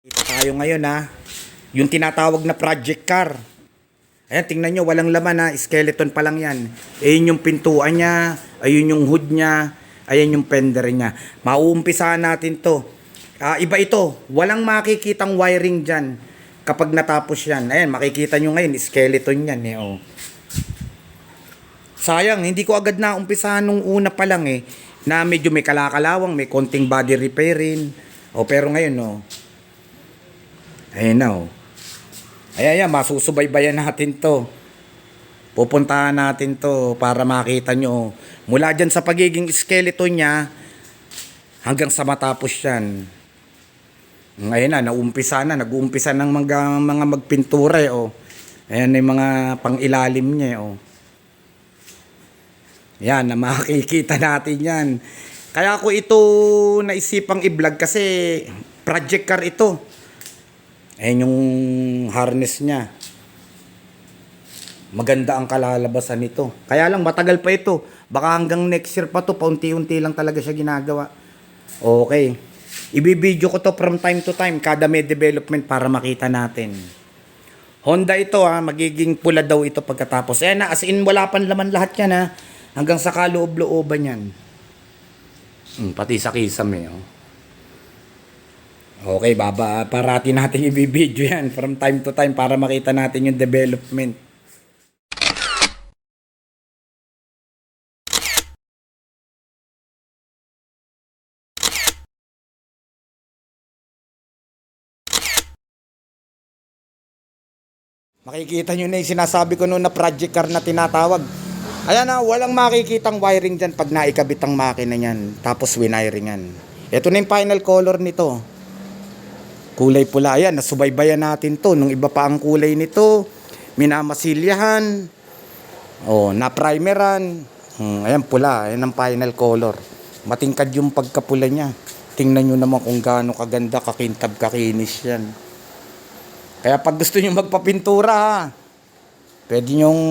Ito tayo ngayon ha. Yung tinatawag na project car. Ayan, tingnan nyo, walang laman ha. Skeleton pa lang yan. Ayun yung pintuan niya. Ayun yung hood niya. Ayan yung fender niya. Mauumpisahan natin to. Iba ito. Walang makikitang wiring dyan. Kapag natapos yan. Ayan, makikita nyo ngayon. Skeleton yan eh. Oh. Sayang, hindi ko agad na umpisahan nung una pa lang eh. Na medyo may kalakalawang, may konting body repairing. O pero ngayon oh. Ayan na oh. Ayan, masusubaybayan natin to. Pupuntahan natin to para makita nyo. Mula dyan sa pagiging skeleton niya, hanggang sa matapos yan. Ngayon na, nag-uumpisa ng mga magpintura eh, oh. Ayan yung mga pang-ilalim niya eh, oh. Yan, na makikita natin yan. Kaya ko ito naisipang i-vlog kasi project car ito. Ayan yung harness niya. Maganda ang kalalabasan nito. Kaya lang matagal pa ito. Baka hanggang next year pa to. Paunti-unti lang talaga siya ginagawa. Okay. Ibibideo ko to from time to time. Kada may development para makita natin. Honda ito ha. Magiging pula daw ito pagkatapos. Ayan na. As in wala pan laman lahat yan ha. Hanggang sa kaloob-looban yan. Pati sa kisame oh. Okay, parati natin i-video yan from time to time para makita natin yung development. Makikita nyo na yung sinasabi ko noon na project car na tinatawag. Ayan na, walang makikitang wiring dyan pag naikabit ang makina nyan. Tapos winiringan. Ito na yung final color nito. Kulay pula. Ayan, nasubaybayan natin to. Nung iba pa ang kulay nito, minamasilyahan. O, na-primeran. Ayan, pula. Ayan ang final color. Matingkad yung pagkapula niya. Tingnan nyo naman kung gaano kaganda, kakintab, kakinis yan. Kaya pag gusto nyo magpapintura, pwede nyong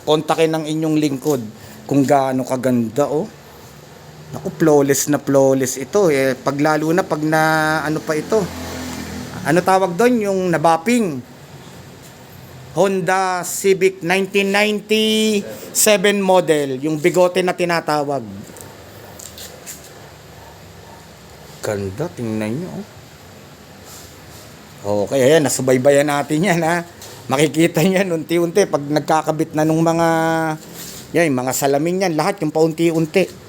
kontakin ng inyong lingkod kung gaano kaganda, oh. Naku, flawless ito eh. Pag lalo na pag na ano pa ito. Ano tawag doon? Yung nabapping. Honda Civic 1997 model. Yung bigote na tinatawag. Ganda, tingnan nyo. Okay, ayan. Nasubaybayan natin yan ha. Makikita nyo yan unti-unti. Pag nagkakabit na nung mga salamin yan. Lahat yung paunti-unti.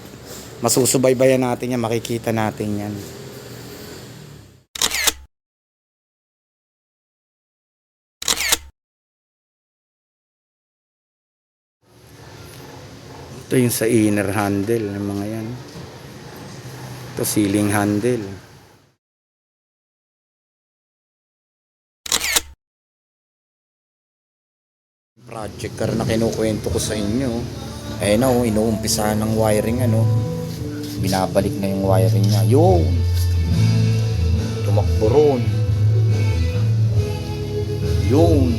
Masusubaybayan natin yan, makikita natin yan. Ito yung sa inner handle ng mga yan. Ito ceiling handle. Project car na kinukwento ko sa inyo. Ayun na, inuumpisahan ng wiring ano. Binabalik na yung wiring niya. Yun! Tumakbo ron. Yun!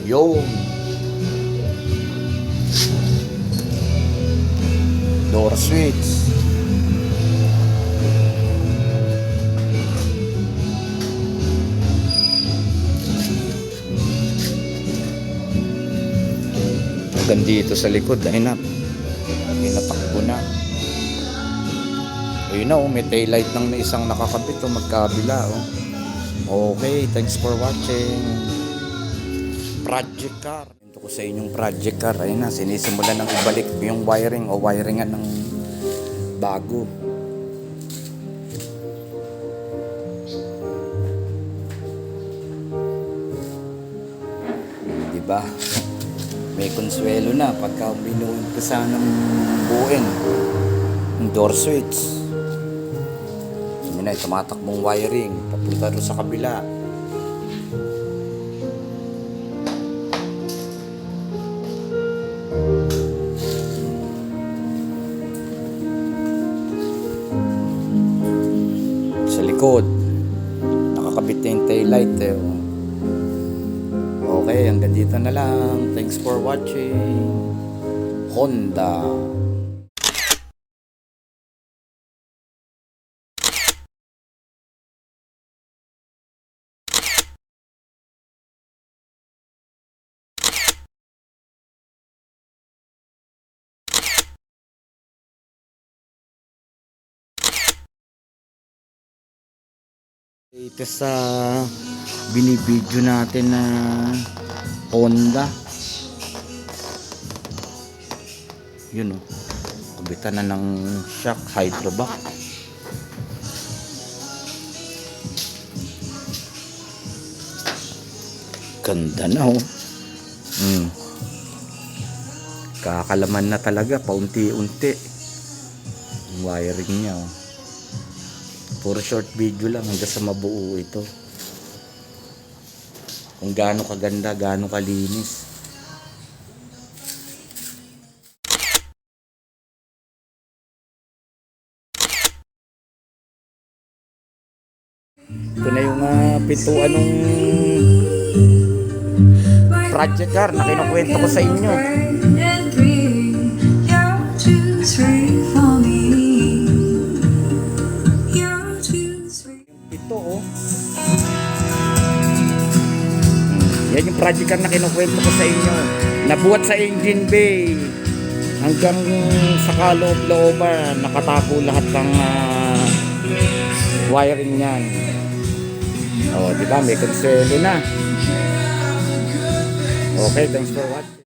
Yun! Door switch. Hanggang dito sa likod. Ayun na. Pinatakbo na. Ayun na, may taillight ng isang nakakabit magkabila Okay, thanks for watching project car. Ito ko sa inyong project car. Ayun na, sinisimulan ng ibalik yung wiring o wiringan ng bago. Diba? May konsuelo na pagka binuumpisa ng buuin yung door switch. Yun na, tumatakbong wiring papunta doon sa kabila. Sa likod nakakabit na yung taillight Okay, hanggang dito na lang. Thanks for watching Honda. Ito sa binibidyo natin na Honda. Yun oh. Kabitan na ng shock hydrovac. Ganda na oh. Kakalaman na talaga paunti-unti yung wiring niya oh. Puro short video lang hanggang sa mabuo ito. Kung gaano kaganda, gaano kalinis. Ito na yung pintuan ng project car na kinukwento ko sa inyo. Ito oh. Yan yung project car na kinukwento ko sa inyo. Nabuhat sa engine bay hanggang sa kaloob-looban, nakatago lahat ng wiring niyan. Oh, di ba? May konsuelo na. Okay, thanks for watching.